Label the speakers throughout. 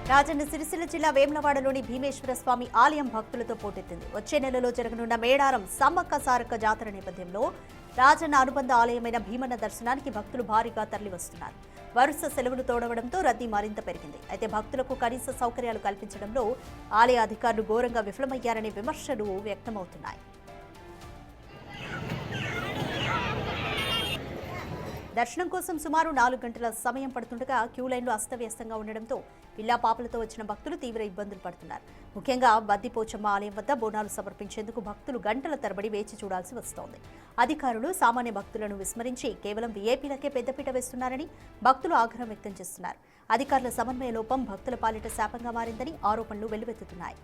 Speaker 1: రాజన్న సిరిసిల్ల జిల్లా వేములవాడలోని భీమేశ్వర స్వామి ఆలయం భక్తులతో పోటెత్తింది. వచ్చే నెలలో జరగనున్న మేడారం సమ్మక్క సారక్క జాతర నేపథ్యంలో రాజన్న అనుబంధ ఆలయమైన భీమన్న దర్శనానికి భక్తులు భారీగా తరలివస్తున్నారు. వరుస సెలవులు తోడవడంతో రద్దీ మరింత పెరిగింది. అయితే భక్తులకు కనీస సౌకర్యాలు కల్పించడంలో ఆలయ అధికారులు ఘోరంగా విఫలమయ్యారనే విమర్శలు వ్యక్తమవుతున్నాయి. దర్శనం కోసం సుమారు 4 గంటల సమయం పడుతుండగా క్యూ లైన్లు అస్తవ్యస్తంగా ఉండడంతో పిల్లా పాపలతో వచ్చిన భక్తులు తీవ్ర ఇబ్బందులు పడుతున్నారు. ముఖ్యంగా బద్దిపోచమ్మ ఆలయం వద్ద బోనాలు సమర్పించేందుకు భక్తులు గంటల తరబడి వేచి చూడాల్సి వస్తోంది. అధికారులు సామాన్య భక్తులను విస్మరించి కేవలం వీఐపీలకే పెద్దపీట వేస్తున్నారని భక్తులు ఆగ్రహం వ్యక్తం చేస్తున్నారు. అధికారుల సమన్వయ లోపం భక్తుల పాలిట శాపంగా మారిందని ఆరోపణలు వెల్లువెత్తుతున్నాయి.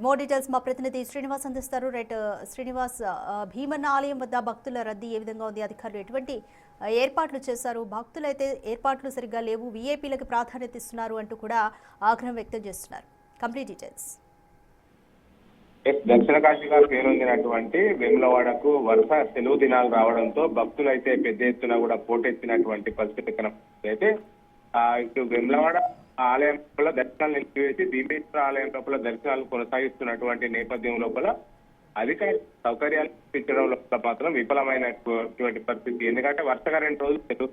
Speaker 1: మోర్ డీటెయిల్స్ మా ప్రతినిధి శ్రీనివాస్ అందిస్తారు. శ్రీనివాస్, భీమన్న ఆలయం వద్ద భక్తుల రద్దీ ఏ విధంగా ఉంది? అధికారులు ఎటువంటి ఏర్పాట్లు చేశారు? భక్తులైతే ఏర్పాట్లు సరిగ్గా లేవు, వీఐపీలకు ప్రాధాన్యత ఇస్తున్నారు అంటూ కూడా ఆగ్రహం వ్యక్తం చేస్తున్నారు. Complete details.
Speaker 2: దక్షిణ కాశీగా పేరొందినటువంటి వేములవాడకు వరుస సెలవు దినాలు రావడంతో భక్తులు అయితే పెద్ద ఎత్తున కూడా పోటెత్తినటువంటి పరిస్థితి కనపడుతుంది. ఇటు వేములవాడ ఆలయం లోపల దర్శనాలు నిలిపివేసి భీమేశ్వర ఆలయం లోపల దర్శనాలు కొనసాగిస్తున్నటువంటి నేపథ్యం లోపల అధిక సౌకర్యాలు కల్పించడం లోపల మాత్రం విఫలమైనటువంటి పరిస్థితి. ఎందుకంటే వరుసగా 2 రోజులు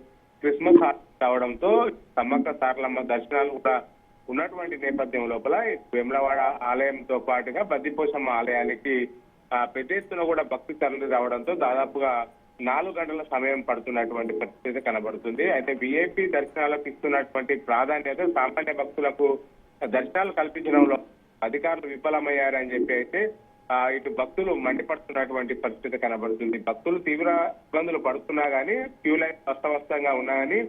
Speaker 2: క్రిస్మస్ రావడంతో సమ్మక్క సారలమ్మ దర్శనాలు కూడా ఉన్నటువంటి నేపథ్యం లోపల వేములవాడ ఆలయంతో పాటుగా బద్దిపోచమ్మ ఆలయానికి పెద్ద ఎత్తున కూడా భక్తి తరలి రావడంతో దాదాపుగా 4 గంటల సమయం పడుతున్నటువంటి పరిస్థితి కనబడుతుంది. అయితే విఐపి దర్శనాలకు ఇస్తున్నటువంటి ప్రాధాన్యత సామాన్య భక్తులకు దర్శనాలు కల్పించడంలో అధికారులు విఫలమయ్యారని చెప్పి అయితే ఇటు భక్తులు మండిపడుతున్నటువంటి పరిస్థితి కనబడుతుంది. భక్తులు తీవ్ర ఇబ్బందులు పడుతున్నా గానీ క్యూ లైన్ అస్తవ్యస్తంగా ఉన్నా గానీ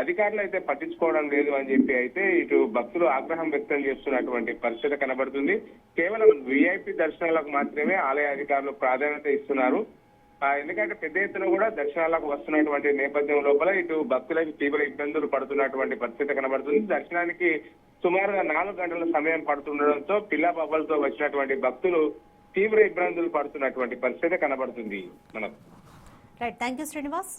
Speaker 2: అధికారులు అయితే పట్టించుకోవడం లేదు అని చెప్పి అయితే ఇటు భక్తులు ఆగ్రహం వ్యక్తం చేస్తున్నటువంటి పరిస్థితి కనబడుతుంది. కేవలం విఐపి దర్శనాలకు మాత్రమే ఆలయ అధికారులు ప్రాధాన్యత ఇస్తున్నారు. ఎందుకంటే పెద్ద ఎత్తున కూడా దర్శనాలకు వస్తున్నటువంటి నేపథ్యం లోపల ఇటు భక్తులకు తీవ్ర ఇబ్బందులు పడుతున్నటువంటి పరిస్థితి కనబడుతుంది. దర్శనానికి సుమారుగా 4 గంటల సమయం పడుతుండడంతో పిల్లా పాపలతో వచ్చినటువంటి భక్తులు తీవ్ర ఇబ్బందులు పడుతున్నటువంటి పరిస్థితి కనబడుతుంది. మనకు
Speaker 1: రైట్, థాంక్యూ శ్రీనివాస్.